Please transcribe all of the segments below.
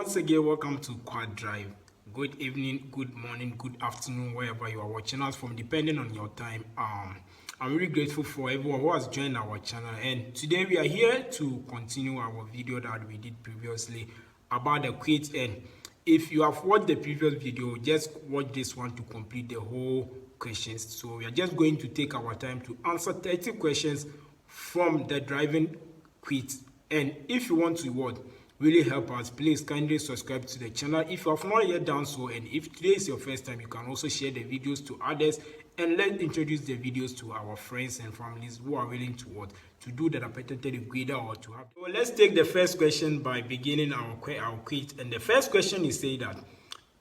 once again, welcome to Quad Drive. Good evening, good morning, good afternoon, wherever you are watching us from, depending on your time. I'm really grateful for everyone who has joined our channel, and today we are here to continue our video that we did previously about the quiz. And if you have watched the previous video, just watch this one to complete the whole questions. So we are just going to take our time to answer 30 questions from the driving quiz. And if you want to really help us, please kindly subscribe to the channel if you have not yet done so. And if today is your first time, you can also share the videos to others, and let's introduce the videos to our friends and families who are willing to do the repeated graded or to have. So let's take the first question by beginning our quiz. And the first question is saying that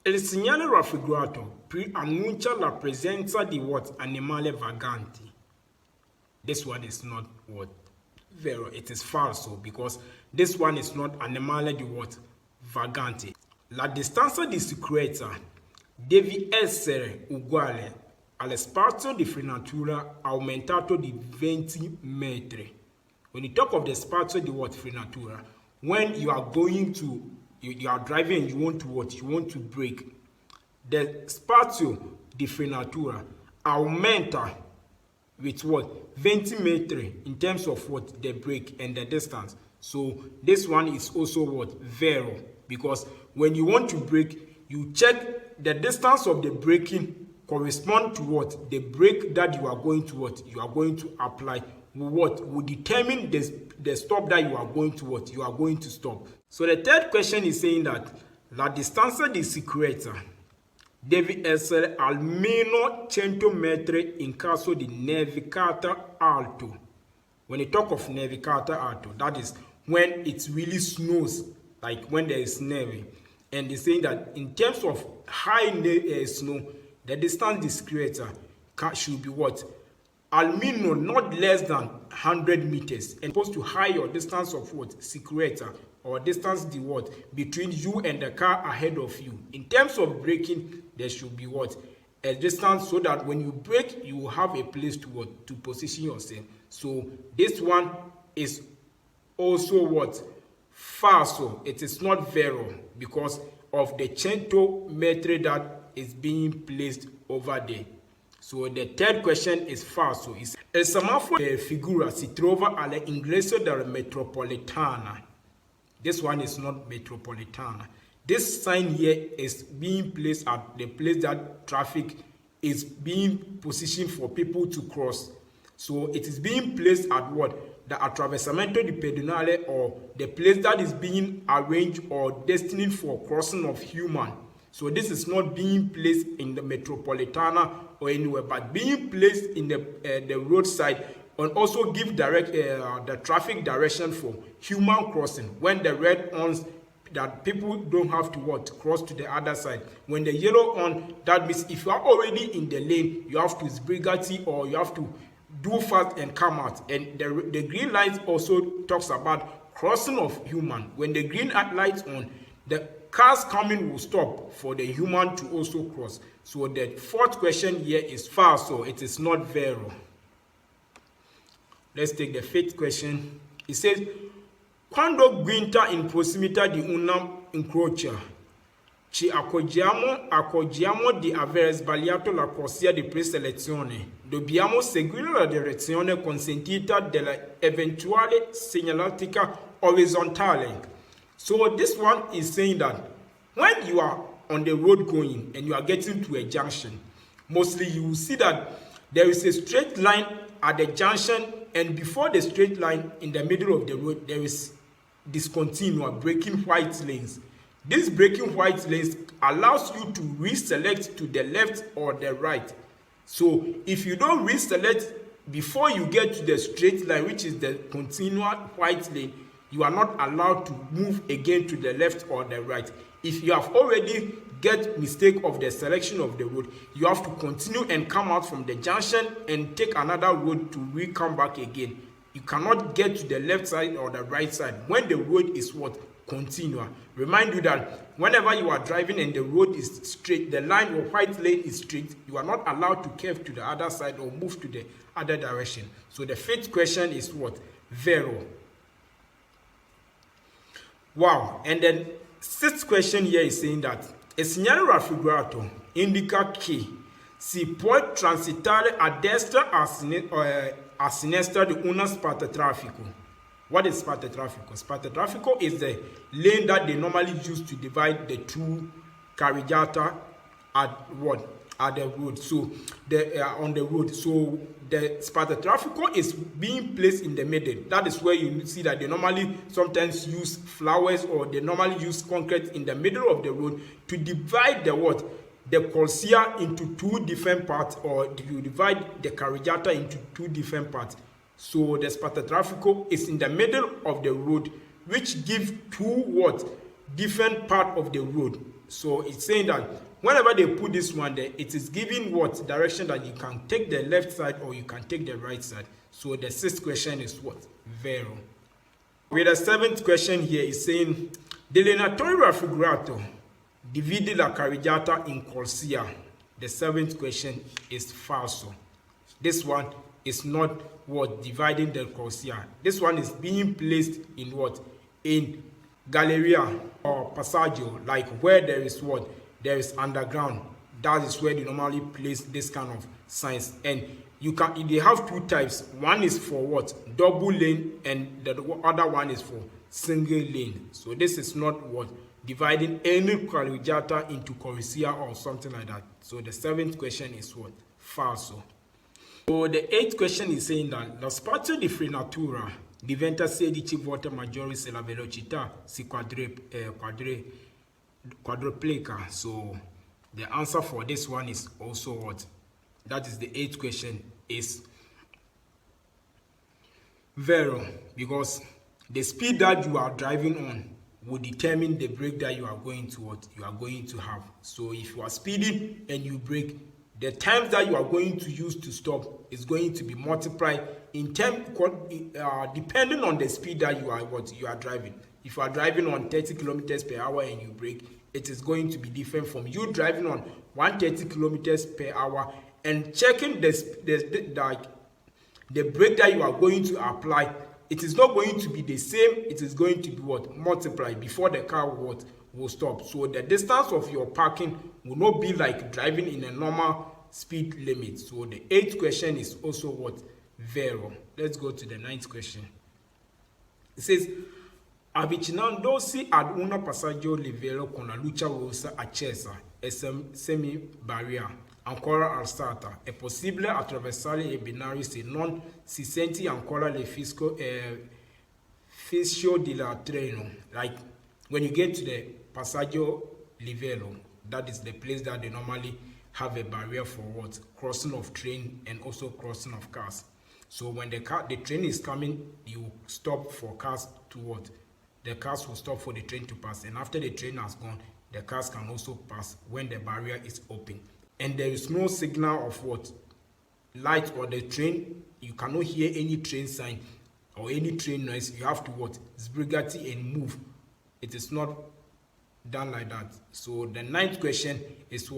il segnale raffigurato annuncia la presenza di animale vagante. This one is not vero, it is falso, because this one is not animale di vagante. La distanza di sicurezza deve essere uguale allo spazio di frenatura aumentato di 20 metri. When you talk of the spazio di frenatura, when you are going to you are driving and you want to brake, the spazio di frenatura aumenta with 20 metri in terms of the brake and the distance. So this one is also vero, because when you want to brake, you check the distance of the braking correspond to the brake that you are going to apply will determine the stop that you are going to stop. So the third question is saying that la distanza di sicurezza deve essere almeno 100 metri in caso di nevicata alto. When you talk of nevicata alto, that is when it really snows, like when there is snow. And they're saying that in terms of high snow, the distance discreta should be almeno not less than 100 meters, and supposed to high your distance of secreta, or distance between you and the car ahead of you. In terms of braking, there should be a distance, so that when you brake, you will have a place to position yourself. So this one is also falso. It is not vero, because of the 100 metri that is being placed over there. So the third question is falso. Il semaforo figura si trova all'ingresso della metropolitana. This one is not metropolitana. This sign here is being placed at the place that traffic is being positioned for people to cross. So it is being placed at the attraversamento di pedonale, or the place that is being arranged or destined for crossing of human. So this is not being placed in the metropolitana or anywhere, but being placed in the roadside, and also give the traffic direction for human crossing. When the red on, that people don't have to cross to the other side. When the yellow on, that means if you are already in the lane, you have to sbrigati, or you have to do fast and come out. And the green light also talks about crossing of human. When the green light on, the cars coming will stop for the human to also cross. So the fourth question here is false, so it is not vero. Let's take the fifth question. It says, quando guida in prossimità di una incrocia, ci accorgiamo di aver sbagliato la corsia di preselezione. Dobbiamo seguire la direzione consentita dell'eventuale segnaletica orizzontale. So this one is saying that when you are on the road going and you are getting to a junction, mostly you will see that there is a straight line at the junction, and before the straight line in the middle of the road, there is discontinuous braking white lanes. This braking white lanes allows you to reselect to the left or the right. So if you don't reselect before you get to the straight line, which is the continuous white lane, you are not allowed to move again to the left or the right. If you have already get mistake of the selection of the road, you have to continue and come out from the junction and take another road to come back again. You cannot get to the left side or the right side when the road is continuous. Remind you that whenever you are driving and the road is straight, the line or white lane is straight, you are not allowed to curve to the other side or move to the other direction. So the fifth question is vero. Wow. And then sixth question here is saying that il segnale raffigurato indica che si può transitare a destra a sinistra di una sparta traffico. What is sparta traffico? Sparta traffico is the lane that they normally use to divide the two carreggiata at the road. So on the road. So the sparta traffico is being placed in the middle. That is where you see that they normally sometimes use flowers, or they normally use concrete in the middle of the road to divide the corsia into two different parts, or you divide the carreggiata into two different parts. So the sparta traffico is in the middle of the road, which gives two different part of the road. So it's saying that whenever they put this one there, it is giving direction that you can take the left side or you can take the right side. So the sixth question is vero. With the seventh question here is saying delineatore raffigurato divide la carreggiata in corsia. The seventh question is falso. This one is not dividing the corsia. This one is being placed in in galleria or passaggio, like where there is there is underground. That is where they normally place this kind of signs. And they have two types. One is for double lane, and the other one is for single lane. So this is not dividing any carreggiata into corsia or something like that. So the seventh question is falso. So the eighth question is saying that lo spazio di frenatura diventa 16 volte maggiore se la velocità si quadruplica. So the answer for this one is also that is the eighth question, is vero, because the speed that you are driving on will determine the brake that you are going to have. So if you are speeding and you brake, the times that you are going to use to stop is going to be multiplied in depending on the speed that you are driving. If you are driving on 30 kilometers per hour and you brake, it is going to be different from you driving on 130 kilometers per hour and checking the brake that you are going to apply. It is not going to be the same. It is going to be multiplied before the car will stop. So the distance of your parking will not be like driving in a normal speed limit. So the eighth question is also vero. Let's go to the ninth question. It says avvicinandosi ad una passaggio livello con la luce rossa accesa e semi barriera ancora alzata è possibile attraversare i binari se non si sente ancora il fischio del treno. Like when you get to the passaggio livello, that is the place that they normally have a barrier for crossing of train and also crossing of cars. So when the train is coming, you stop for cars to the cars will stop for the train to pass, and after the train has gone, the cars can also pass when the barrier is open. And there is no signal of light or the train. You cannot hear any train sign or any train noise. You have to sbrigati and move. It is not done like that. So the ninth question is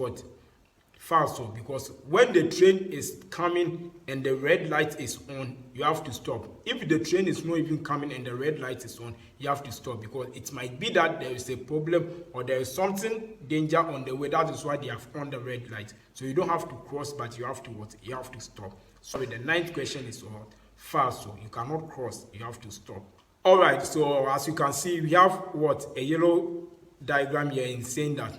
falso, because when the train is coming and the red light is on, you have to stop. If the train is not even coming and the red light is on, you have to stop, because it might be that there is a problem or there is something danger on the way. That is why they have on the red light. So you don't have to cross, but you have to stop. So the ninth question is falso. You cannot cross, you have to stop. All right, so as you can see, we have a yellow diagram here in saying that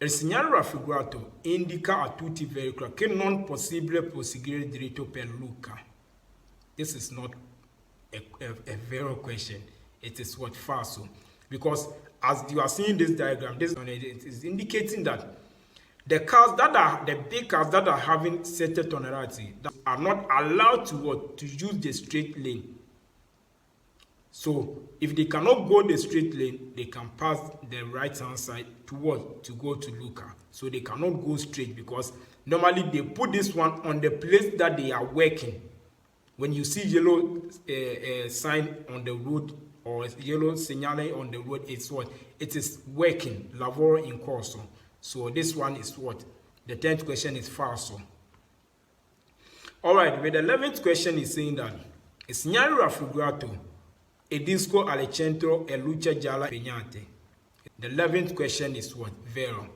il segnale raffigurato indica a tutti i veicoli che non possibile proseguire diritto per Luca. This is not a vero question. It is falso, because as you are seeing this diagram, it is indicating that the big cars that are having certain tonality are not allowed to use the straight lane. So if they cannot go the straight lane, they can pass the right hand side to go to Luca. So they cannot go straight, because normally they put this one on the place that they are working. When you see yellow sign on the road or yellow segnale on the road, it's it is working, lavoro in corso. So this one is the 10th question is falso. All right, with the 11th question is saying that il segnale raffigurato e disco al centro e luce gialla impegnate. The 11th question is what? Vero.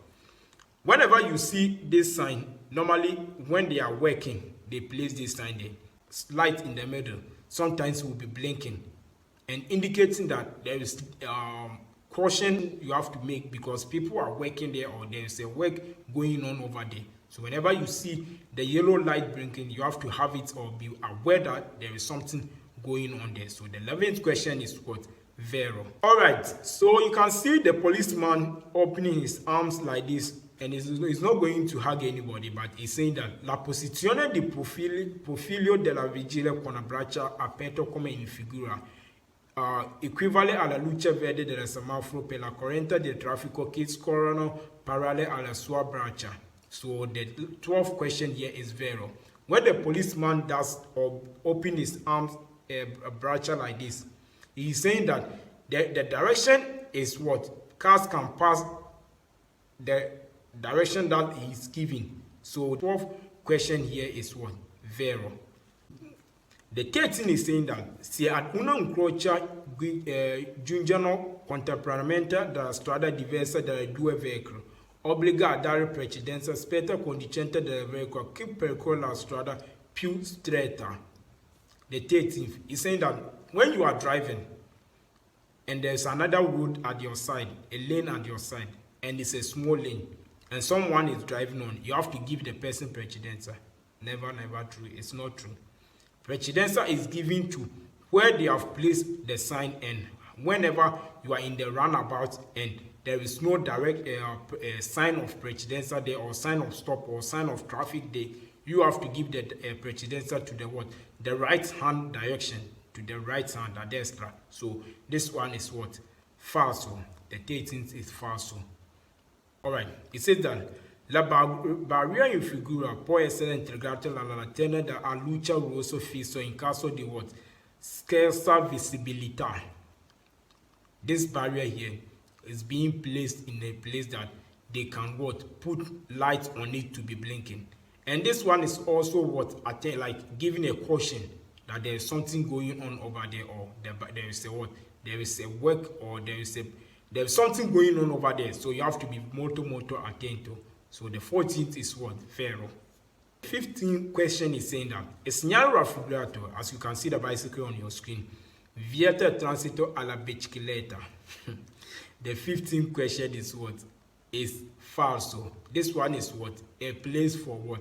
Whenever you see this sign, normally when they are working, they place this sign there. Light in the middle. Sometimes will be blinking and indicating that there is caution you have to make because people are working there or there is a work going on over there. So whenever you see the yellow light blinking, you have to have it or be aware that there is something going on there. So the 11th question is what? Vero. All right, so you can see the policeman opening his arms like this, and he's not going to hug anybody, but he's saying that la posizione di profilo della vigile con abbraccia aperto come in figura equivale alla luce verde del semaforo per la corrente del traffico che scorrono parallel alla sua braccia. So the 12th question here is vero. When the policeman does open his arms braccia like this, he's saying that the direction is what? Cars can pass the direction that he's giving. So 12th question here is what? Vero. The 13th is saying that se ad una incrocia giungono contemporaneamente dalla strada diversa dalle due veicoli, obbliga a dare precedenza spetta conducente del veicolo che percorre la strada più stretta. The 13th is saying that when you are driving and there's another road at your side, a lane at your side, and it's a small lane, and someone is driving on, you have to give the person precedenza. Never true. It's not true. Precedenza is given to where they have placed the sign, and whenever you are in the roundabout and there is no direct sign of precedenza there or sign of stop or sign of traffic there, you have to give the precedenza to the what? The right hand direction, to the right hand, a destra. So this one is what? Falso. The 13th is falso. Alright, it says that la barriera in figura può essere integrata alla lanterna da luce rosso fisso in caso di what? Scarsa visibilità. This barrier here is being placed in a place that they can what? Put light on it to be blinking. And this one is also what? Like giving a caution that there is something going on over there, or there is a what? There is a work, or there's something going on over there. So you have to be molto attento. So the 14th is what? Vero. The 15th question is saying that a segnale raffigurato, as you can see the bicycle on your screen, vieta transito alla bicicletta. The 15th question is what? Is falso. This one is what? A place for what?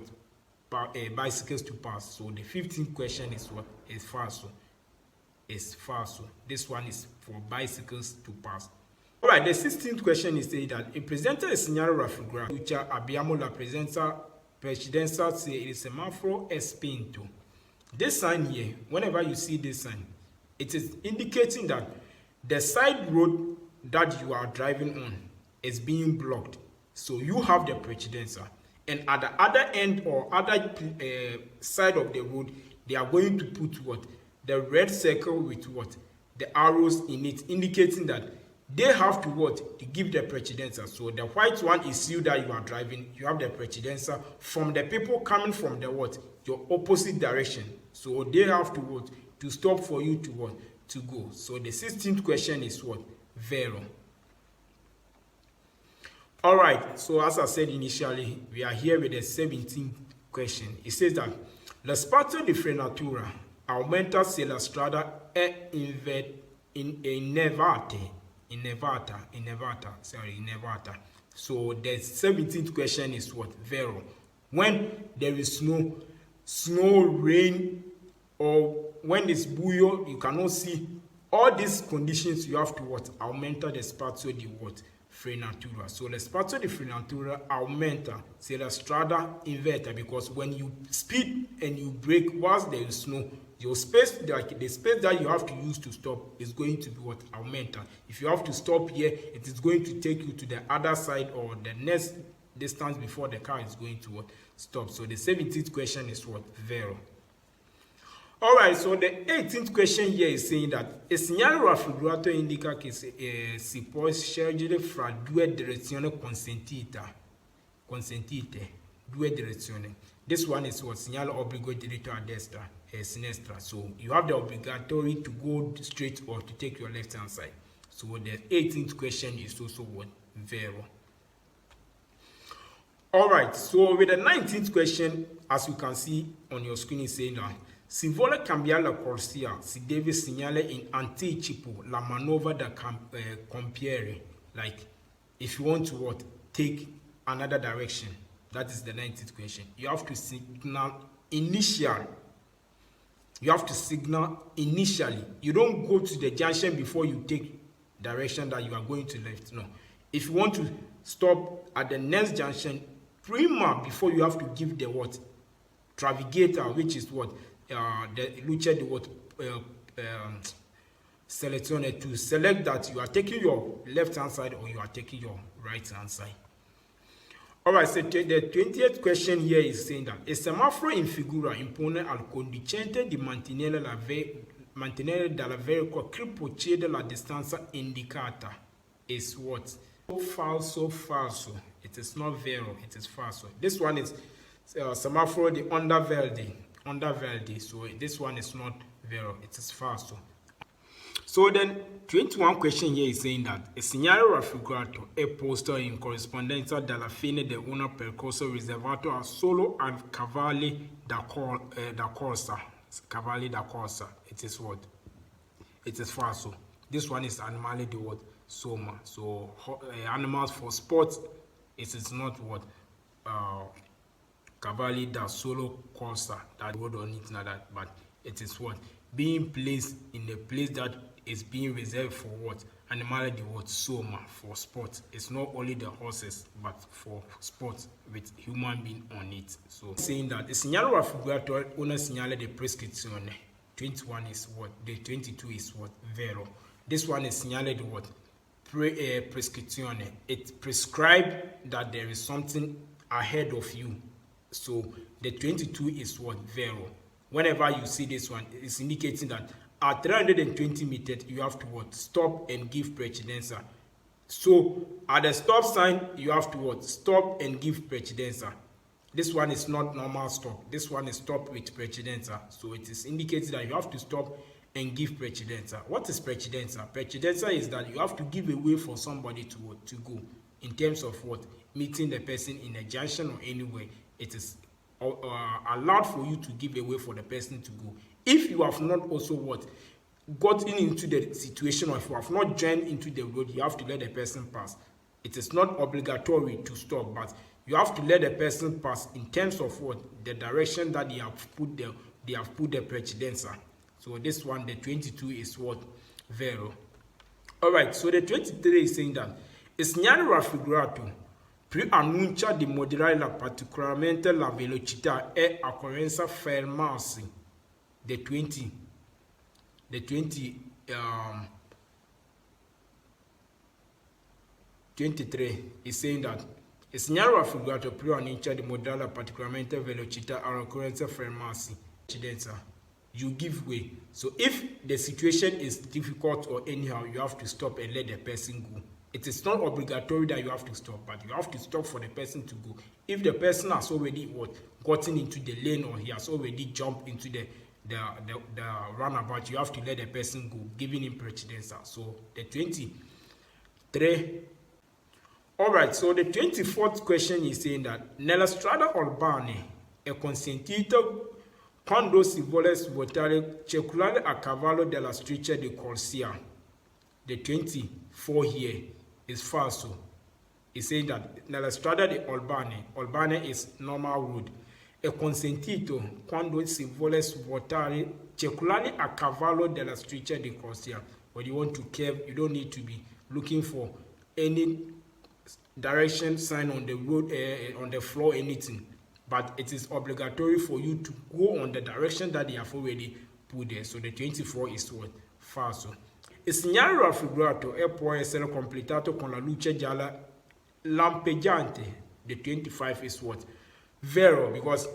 Bicycles to pass. So the 15th question is what? Is falso. Is falso. This one is for bicycles to pass. Alright, the 16th question is saying that il presente il segnale raffigurato, abbiamo la precedenza se il semaforo è spento. This sign here, whenever you see this sign, it is indicating that the side road that you are driving on is being blocked. So you have the precedenza. And at the other end or other side of the road, they are going to put what? The red circle with what? The arrows in it, indicating that they have to what? To give the precedenza. So the white one is you that you are driving. You have the precedenza from the people coming from the what? Your opposite direction. So they have to what? To stop for you to what? To go. So the 16th question is what? Vero. Alright, so as I said initially, we are here with the 17th question. It says that lo spazio di frenatura aumenta se la strada è innevata. So the 17th question is what? Vero. When there is snow, rain, or when it's buio, you cannot see all these conditions. You have to what? Aumenta the spazio di what? Frenatura. So the spazio di frenatura aumenta se la strada inverte, because when you speed and you brake whilst there is snow, your space, like the space that you have to use to stop, is going to be what? Aumenta. If you have to stop here, it is going to take you to the other side or the next distance before the car is going to what? Stop. So the 17th question is what? Vero. Alright, so the 18th question here is saying that il segnale raffigurato indica che si può scegliere fra due direzioni consentite. Due direzioni. This one is what? Segnale obbligo diritto a destra e sinistra. So you have the obligatory to go straight or to take your left hand side. So the 18th question is also what? Vero. Alright, so with the 19th question, as you can see on your screen, is saying that si vuole cambiare la corsia, si deve segnare in anticipo la manovra da compiere. Like, if you want to what? Take another direction. That is the 19th question. You have to signal initial. You have to signal initially. You don't go to the junction before you take direction that you are going to left. No. If you want to stop at the next junction, prima, before you have to give the what? Travigator, which is what? The luce the what? Selezione, to select that you are taking your left hand side or you are taking your right hand side. Alright, so the 20th question here is saying that a semaforo in figura impone al conducente di mantenere dalla veicolo che procede la distanza indicata is what? Falso, falso. It is not vero, it is falso. This one is semaforo di underverde. So this one is not vero, it is falso. So then, 21 question here is saying that a segnale raffigurato è posto in corrispondenza dalla fine di un percorso riservato a solo a cavalli da corsa. Cavalli da corsa. It is what? It is falso. This one is animale di what? Soma. So animals for sports, it is not what? Cavalli da solo corsa. That word on it, not that, but it is what? Being placed in a place that is being reserved for what? Animal the word soma, for sports. It's not only the horses, but for sports with human being on it. So saying that the segnale raffigurato una segnale di prescrizione. 21 is what? The 22 is what? Vero. This one is segnale di what? Prescrizione. It prescribes that there is something ahead of you. So the 22 is what? Vero. Whenever you see this one, it's indicating that at 320 meters, you have to what? Stop and give precedenza. So at the stop sign, you have to what? Stop and give precedenza. This one is not normal stop. This one is stop with precedenza. So it is indicating that you have to stop and give precedenza. What is precedenza? Precedenza is that you have to give a way for somebody to go. In terms of what? Meeting the person in a junction or anywhere. It is allowed for you to give a way for the person to go. If you have not also what? Gotten into the situation, or if you have not joined into the road, you have to let the person pass. It is not obligatory to stop, but you have to let the person pass in terms of what? The direction that they have put the precedenza. So this one, the 22 is what? Vero. Alright, so the 23 is saying that il segnale raffigurato preannuncia di moderare particolarmente la velocità e occorrenza fermarsi. The 23 is saying that il segnale raffigurato preannuncia di moderare particolarmente velocità e occorrenza fermarsi. You give way. So if the situation is difficult or anyhow, you have to stop and let the person go. It is not obligatory that you have to stop, but you have to stop for the person to go. If the person has already gotten into the lane, or he has already jumped into the runabout, you have to let the person go, giving him precedence. So the 23. Alright, so the 24th question is saying that nella strada urbana è consentito quando si vuole svuotare circolare a cavallo della striscia di corsia. The 24 here is falso. It's saying that nella strada di urbana is normal road. È consentito quando si vuole svuotare circolare a cavallo della striscia di corsia. When you want to curve, you don't need to be looking for any direction sign on the road, on the floor, anything. But it is obligatory for you to go on the direction that they have already put there. So the 24 is what? Falso. Il segnale raffigurato può essere completato con la luce gialla lampeggiante. The 25 is what? Vero, because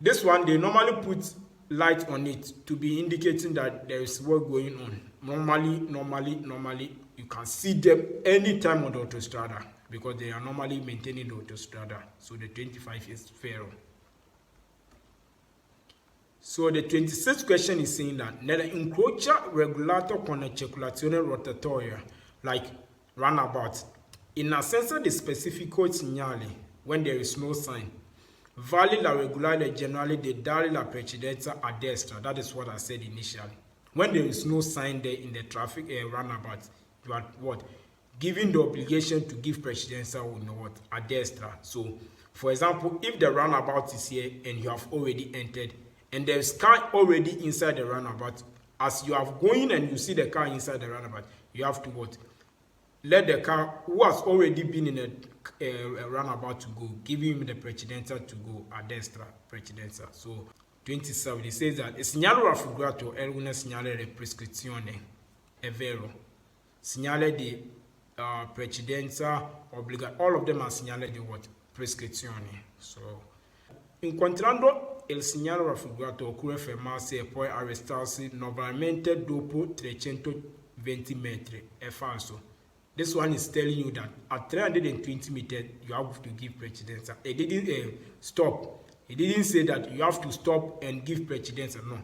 this one, they normally put light on it to be indicating that there is work going on. Normally, you can see them anytime on the autostrada, because they are normally maintaining the autostrada. So the 25 is Vero. So the 26th question is saying that nella incrocia regolato con la circolazione rotatoria like roundabout. In assenza di specifico segnale, when there is no sign, vale la regolare generally de dare la precedenza a destra. That is what I said initially. When there is no sign there in the traffic roundabout, you are what? Given the obligation to give precedenza on what? A destra. So, for example, if the roundabout is here and you have already entered, and there's car already inside the roundabout, as you are going and you see the car inside the roundabout, you have to what? Let the car who has already been in a roundabout to go, give him the precedenza to go a destra precedenza. So 27, it says that il segnale raffigurato è un segnale di prescrizione, è vero. Segnale di precedenza obbligato, all of them are segnale di what? Prescrizione. So, incontrando il segnale raffigurato occorre fermarsi e poi arrestarsi normalmente dopo 320 metri. È falso. This one is telling you that at 320 meters, you have to give precedenza. It didn't stop. It didn't say that you have to stop and give precedenza. No.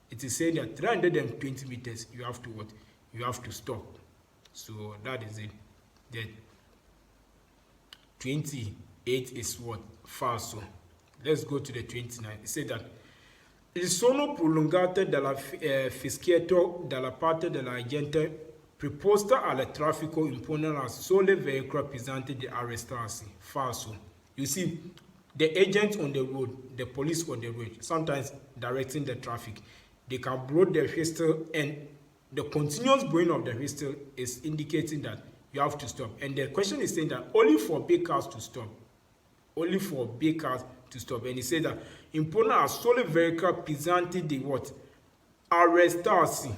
It is saying that 320 meters, you have to what? You have to stop. So that is it. The 28 is what? Falso. Let's go to the 29. It says that il sono prolungato dalla fischietto dalla parte dell'agente preposta al traffico imponendo sole veicoli pesanti di arrestarsi. Falso. You see, the agents on the road, the police on the road, sometimes directing the traffic, they can blow the whistle, and the continuous blowing of the whistle is indicating that you have to stop. And the question is saying that only for big cars to stop. Only for big cars to stop. And he said that imponendo sole veicoli pesanti di what? Arrestarsi.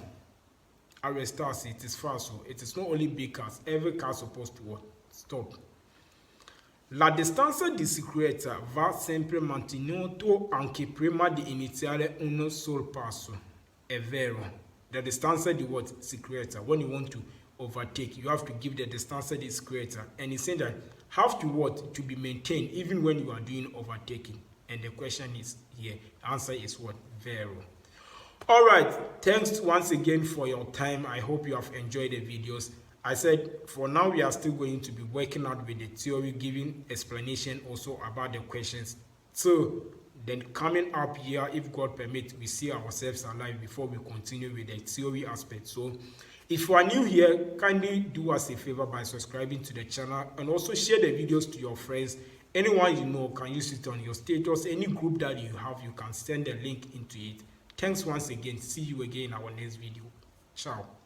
Arrestarsi, it is false. It is not only big cars. Every car is supposed to what? Stop. La distanza di sicurezza va sempre mantenuto anche prima di iniziare un solo passo. È vero. The distanza di what? Sicurezza. When you want to overtake, you have to give the distanza di sicurezza. And he's saying that have to what? To be maintained even when you are doing overtaking. And the question is here. The answer is what? Vero. All right, thanks once again for your time. I hope you have enjoyed the videos. I said for now we are still going to be working out with the theory, giving explanation also about the questions. So then coming up here, if God permits, we see ourselves alive before we continue with the theory aspect. So if you are new here, kindly do us a favor by subscribing to the channel and also share the videos to your friends. Anyone you know can use it on your status. Any group that you have, you can send a link into it. Thanks once again. See you again in our next video. Ciao.